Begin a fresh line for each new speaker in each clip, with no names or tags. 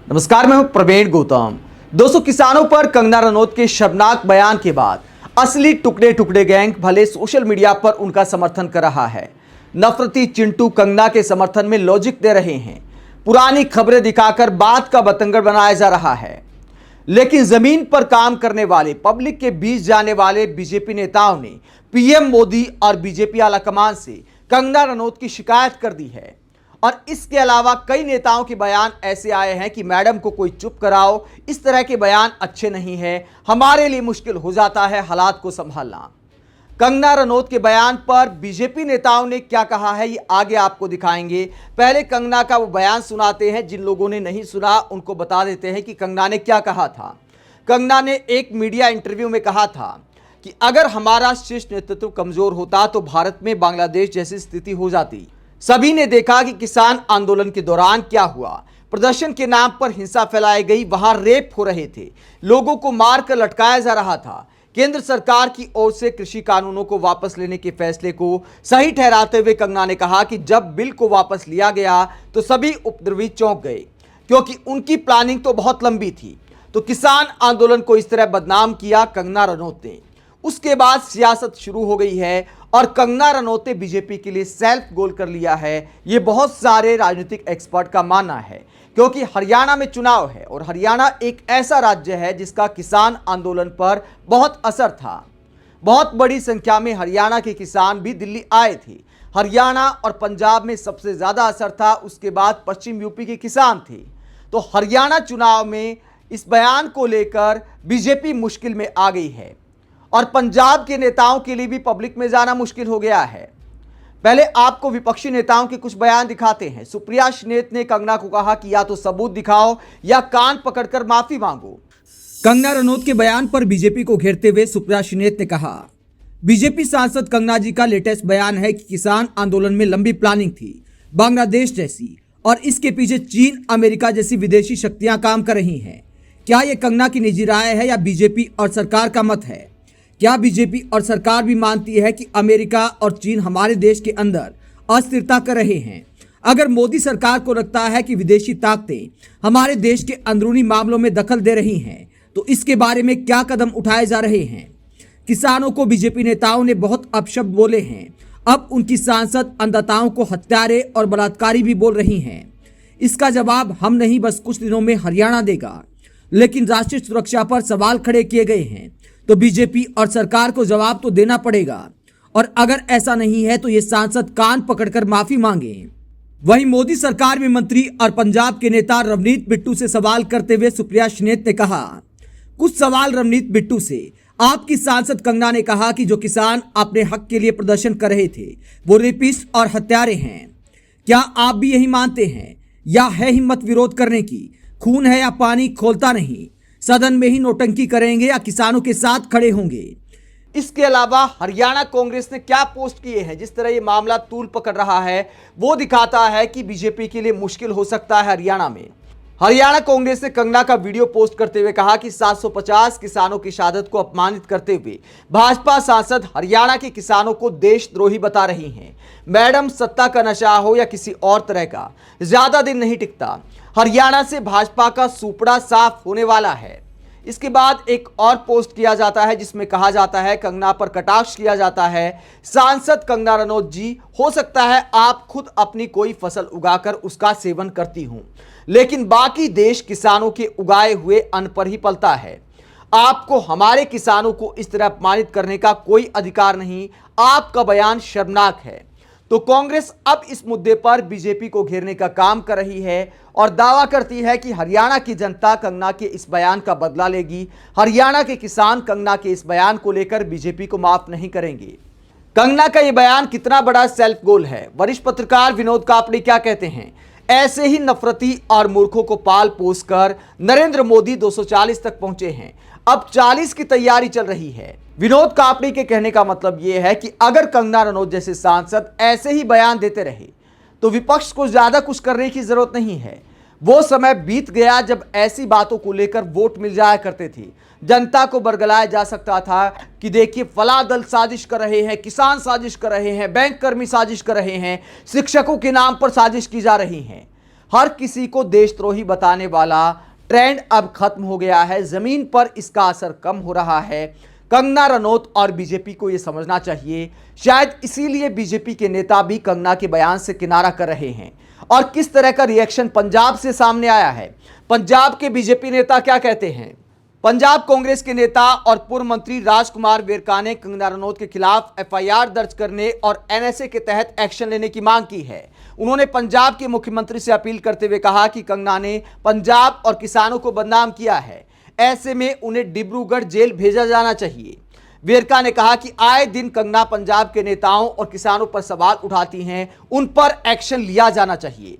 नमस्कार, मैं हूं प्रवीण गौतम। दोस्तों, किसानों पर कंगना रनौत के शर्मनाक बयान के बाद असली टुकड़े टुकड़े गैंग भले सोशल मीडिया पर उनका समर्थन कर रहा है, नफरती चिंटू कंगना के समर्थन में लॉजिक दे रहे हैं, पुरानी खबरें दिखाकर बात का बतंगड़ बनाया जा रहा है। लेकिन जमीन पर काम करने वाले, पब्लिक के बीच जाने वाले बीजेपी नेताओं ने पीएम मोदी और बीजेपी आलाकमान से कंगना रनौत की शिकायत कर दी है। और इसके अलावा कई नेताओं के बयान ऐसे आए हैं कि मैडम को कोई चुप कराओ, इस तरह के बयान अच्छे नहीं है, हमारे लिए मुश्किल हो जाता है हालात को संभालना। कंगना रनौत के बयान पर बीजेपी नेताओं ने क्या कहा है, ये आगे आपको दिखाएंगे। पहले कंगना का वो बयान सुनाते हैं, जिन लोगों ने नहीं सुना उनको बता देते हैं कि कंगना ने क्या कहा था। कंगना ने एक मीडिया इंटरव्यू में कहा था कि अगर हमारा शीर्ष नेतृत्व कमजोर होता तो भारत में बांग्लादेश जैसी स्थिति हो जाती। सभी ने देखा कि किसान आंदोलन के दौरान क्या हुआ, प्रदर्शन के नाम पर हिंसा फैलाई गई, वहां रेप हो रहे थे, लोगों को मारकर लटकाया जा रहा था। केंद्र सरकार की ओर से कृषि कानूनों को वापस लेने के फैसले को सही ठहराते हुए कंगना ने कहा कि जब बिल को वापस लिया गया तो सभी उपद्रवी चौंक गए, क्योंकि उनकी प्लानिंग तो बहुत लंबी थी। तो किसान आंदोलन को इस तरह बदनाम किया कंगना रनौत ने। उसके बाद सियासत शुरू हो गई है और कंगना रनौत ने बीजेपी के लिए सेल्फ गोल कर लिया है। ये बहुत सारे राजनीतिक एक्सपर्ट का मानना है, क्योंकि हरियाणा में चुनाव है और हरियाणा एक ऐसा राज्य है जिसका किसान आंदोलन पर बहुत असर था। बहुत बड़ी संख्या में हरियाणा के किसान भी दिल्ली आए थे। हरियाणा और पंजाब में सबसे ज्यादा असर था, उसके बाद पश्चिम यूपी के किसान थे। तो हरियाणा चुनाव में इस बयान को लेकर बीजेपी मुश्किल में आ गई है और पंजाब के नेताओं के लिए भी पब्लिक में जाना मुश्किल हो गया है। पहले आपको विपक्षी नेताओं के कुछ बयान दिखाते हैं। सुप्रिया श्रीनेत ने कंगना को कहा कि या तो सबूत दिखाओ या कान पकड़कर माफी मांगो। कंगना रनौत के बयान पर बीजेपी को घेरते हुए सुप्रिया श्रीनेत ने कहा, बीजेपी सांसद कंगना जी का लेटेस्ट बयान है कि किसान आंदोलन में लंबी प्लानिंग थी, बांग्लादेश जैसी, और इसके पीछे चीन, अमेरिका जैसी विदेशी शक्तियां काम कर रही हैं। क्या यह कंगना की निजी राय है या बीजेपी और सरकार का मत है? क्या बीजेपी और सरकार भी मानती है कि अमेरिका और चीन हमारे देश के अंदर अस्थिरता कर रहे हैं? अगर मोदी सरकार को लगता है कि विदेशी ताकतें हमारे देश के अंदरूनी मामलों में दखल दे रही हैं, तो इसके बारे में क्या कदम उठाए जा रहे हैं? किसानों को बीजेपी नेताओं ने बहुत अपशब्द बोले हैं। अब उनकी सांसद अन्नदाताओं को हत्यारे और बलात्कारी भी बोल रही हैं। इसका जवाब हम नहीं, बस कुछ दिनों में हरियाणा देगा। लेकिन राष्ट्रीय सुरक्षा पर सवाल खड़े किए गए हैं, तो बीजेपी और सरकार को जवाब तो देना पड़ेगा। और अगर ऐसा नहीं है तो ये सांसद कान पकड़कर माफी मांगे। वहीं मोदी सरकार में मंत्री और पंजाब के नेता रवनीत बिट्टू से सवाल करते हुए सुप्रिया श्रीनेत ने कहा, कुछ सवाल रवनीत बिट्टू से। आपकी सांसद कंगना ने कहा कि जो किसान अपने हक के लिए प्रदर्शन कर रहे थे वो रेपिस्ट और हत्यारे हैं। क्या आप भी यही मानते हैं या है हिम्मत विरोध करने की? खून है या पानी खोलता नहीं? सदन में ही नोटंकी करेंगे या किसानों के साथ खड़े होंगे? इसके अलावा हरियाणा कांग्रेस ने क्या पोस्ट किए हैं, जिस तरह ये मामला तूल पकड़ रहा है वो दिखाता है कि बीजेपी के लिए मुश्किल हो सकता है हरियाणा में। हरियाणा कांग्रेस ने कंगना का वीडियो पोस्ट करते हुए कहा कि 750 किसानों की शहादत को अपमानित करते हुए भाजपा सांसद हरियाणा के किसानों को देशद्रोही बता रही हैं। मैडम, सत्ता का नशा हो या किसी और तरह का, ज्यादा दिन नहीं टिकता। हरियाणा से भाजपा का सुपड़ा साफ होने वाला है। इसके बाद एक और पोस्ट किया जाता है जिसमें कहा जाता है, कंगना पर कटाक्ष किया जाता है, सांसद कंगना रनौत जी, हो सकता है आप खुद अपनी कोई फसल उगाकर उसका सेवन करती हूं, लेकिन बाकी देश किसानों के उगाए हुए अन्न पर ही पलता है। आपको हमारे किसानों को इस तरह अपमानित करने का कोई अधिकार नहीं। आपका बयान शर्मनाक है। तो कांग्रेस अब इस मुद्दे पर बीजेपी को घेरने का काम कर रही है और दावा करती है कि हरियाणा की जनता कंगना के इस बयान का बदला लेगी। हरियाणा के किसान कंगना के इस बयान को लेकर बीजेपी को माफ नहीं करेंगे। कंगना का यह बयान कितना बड़ा सेल्फ गोल है? वरिष्ठ पत्रकार विनोद कापड़ी क्या कहते हैं? ऐसे ही नफरती और मूर्खों को पाल पोस कर नरेंद्र मोदी 240 तक पहुंचे हैं, अब 40 की तैयारी चल रही है। विनोद कापड़ी के कहने का मतलब यह है कि अगर कंगना रनौत जैसे सांसद ऐसे ही बयान देते रहे तो विपक्ष को ज्यादा कुछ करने की जरूरत नहीं है। वो समय बीत गया जब ऐसी बातों को लेकर वोट मिल जाया करते थे। जनता को बरगलाया जा सकता था कि देखिए फला दल साजिश कर रहे हैं, किसान साजिश कर रहे हैं, बैंक कर्मी साजिश कर रहे हैं, शिक्षकों के नाम पर साजिश की जा रही है। हर किसी को देशद्रोही बताने वाला ट्रेंड अब खत्म हो गया है। जमीन पर इसका असर कम हो रहा है। कंगना रनौत और बीजेपी को यह समझना चाहिए। शायद इसीलिए बीजेपी के नेता भी कंगना के बयान से किनारा कर रहे हैं। और किस तरह का रिएक्शन पंजाब से सामने आया है, पंजाब के बीजेपी नेता क्या कहते हैं। पंजाब कांग्रेस के नेता और पूर्व मंत्री राजकुमार वेरका ने कंगना रनौत के खिलाफ एफआईआर दर्ज करने और एनएसए के तहत एक्शन लेने की मांग की है। उन्होंने पंजाब के मुख्यमंत्री से अपील करते हुए कहा कि कंगना ने पंजाब और किसानों को बदनाम किया है, ऐसे में उन्हें डिब्रूगढ़ जेल भेजा जाना चाहिए। वेरका ने कहा कि आए दिन कंगना पंजाब के नेताओं और किसानों पर सवाल उठाती हैं, उन पर एक्शन लिया जाना चाहिए।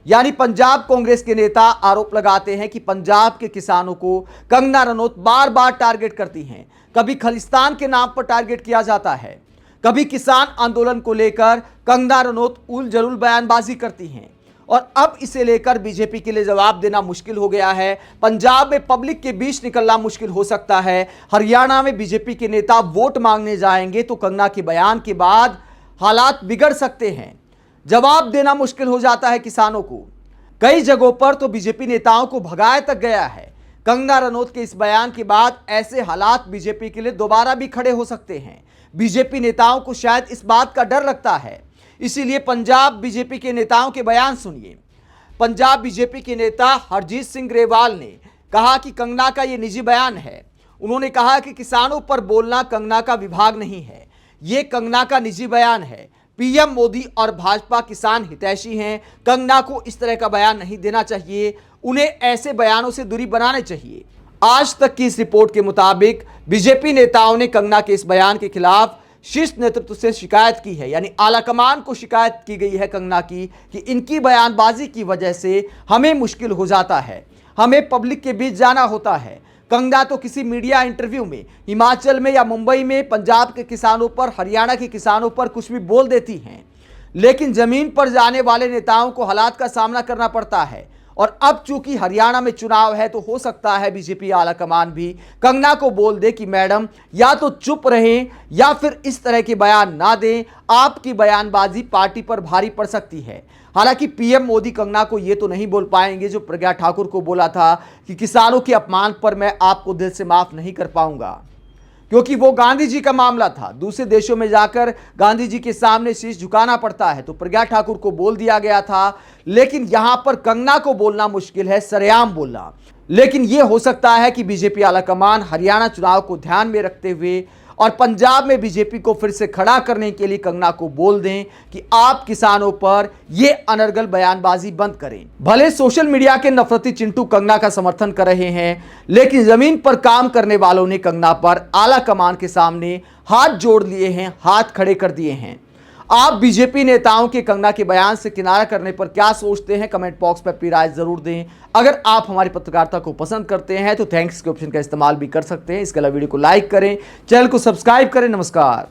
यानी पंजाब कांग्रेस के नेता आरोप लगाते हैं कि पंजाब के किसानों को कंगना रनौत बार बार टारगेट करती हैं। कभी खालिस्तान के नाम पर टारगेट किया जाता है, कभी किसान आंदोलन को लेकर कंगना रनौत उल जलूल बयानबाजी करती हैं और अब इसे लेकर बीजेपी के लिए जवाब देना मुश्किल हो गया है। पंजाब में पब्लिक के बीच निकलना मुश्किल हो सकता है। हरियाणा में बीजेपी के नेता वोट मांगने जाएंगे तो कंगना के बयान के बाद हालात बिगड़ सकते हैं। जवाब देना मुश्किल हो जाता है किसानों को। कई जगहों पर तो बीजेपी नेताओं को भगाया तक गया है। कंगना रनौत के इस बयान के बाद ऐसे हालात बीजेपी के लिए दोबारा भी खड़े हो सकते हैं। बीजेपी नेताओं को शायद इस बात का डर लगता है, इसीलिए पंजाब बीजेपी के नेताओं के बयान सुनिए। पंजाब बीजेपी के नेता हरजीत सिंह ग्रेवाल ने कहा कि कंगना का यह निजी बयान है। उन्होंने कहा कि किसानों पर बोलना कंगना का विभाग नहीं है, यह कंगना का निजी बयान है। पीएम मोदी और भाजपा किसान हितैषी हैं। कंगना को इस तरह का बयान नहीं देना चाहिए, उन्हें ऐसे बयानों से दूरी बनाने चाहिए। आज तक की इस रिपोर्ट के मुताबिक बीजेपी नेताओं ने कंगना के इस बयान के खिलाफ शीर्ष नेतृत्व से शिकायत की है, यानी आलाकमान को शिकायत की गई है कंगना की कि इनकी बयानबाजी की वजह से हमें मुश्किल हो जाता है, हमें पब्लिक के बीच जाना होता है। कंगना तो किसी मीडिया इंटरव्यू में हिमाचल में या मुंबई में पंजाब के किसानों पर, हरियाणा के किसानों पर कुछ भी बोल देती हैं, लेकिन जमीन पर जाने वाले नेताओं को हालात का सामना करना पड़ता है। और अब चूंकि हरियाणा में चुनाव है तो हो सकता है बीजेपी आलाकमान भी कंगना को बोल दे कि मैडम या तो चुप रहें या फिर इस तरह के बयान ना दें, आपकी बयानबाजी पार्टी पर भारी पड़ सकती है। हालांकि पीएम मोदी कंगना को यह तो नहीं बोल पाएंगे जो प्रज्ञा ठाकुर को बोला था कि किसानों के अपमान पर मैं आपको दिल से माफ नहीं कर पाऊंगा, क्योंकि वो गांधी जी का मामला था। दूसरे देशों में जाकर गांधी जी के सामने शीश झुकाना पड़ता है, तो प्रज्ञा ठाकुर को बोल दिया गया था। लेकिन यहां पर कंगना को बोलना मुश्किल है, सरेआम बोलना। लेकिन यह हो सकता है कि बीजेपी आलाकमान हरियाणा चुनाव को ध्यान में रखते हुए और पंजाब में बीजेपी को फिर से खड़ा करने के लिए कंगना को बोल दें कि आप किसानों पर यह अनर्गल बयानबाजी बंद करें। भले सोशल मीडिया के नफरती चिंटू कंगना का समर्थन कर रहे हैं, लेकिन जमीन पर काम करने वालों ने कंगना पर आला कमान के सामने हाथ जोड़ लिए हैं, हाथ खड़े कर दिए हैं। आप बीजेपी नेताओं के कंगना के बयान से किनारा करने पर क्या सोचते हैं, कमेंट बॉक्स पर अपनी राय जरूर दें। अगर आप हमारी पत्रकारिता को पसंद करते हैं तो थैंक्स के ऑप्शन का इस्तेमाल भी कर सकते हैं। इसके अलावा वीडियो को लाइक करें, चैनल को सब्सक्राइब करें। नमस्कार।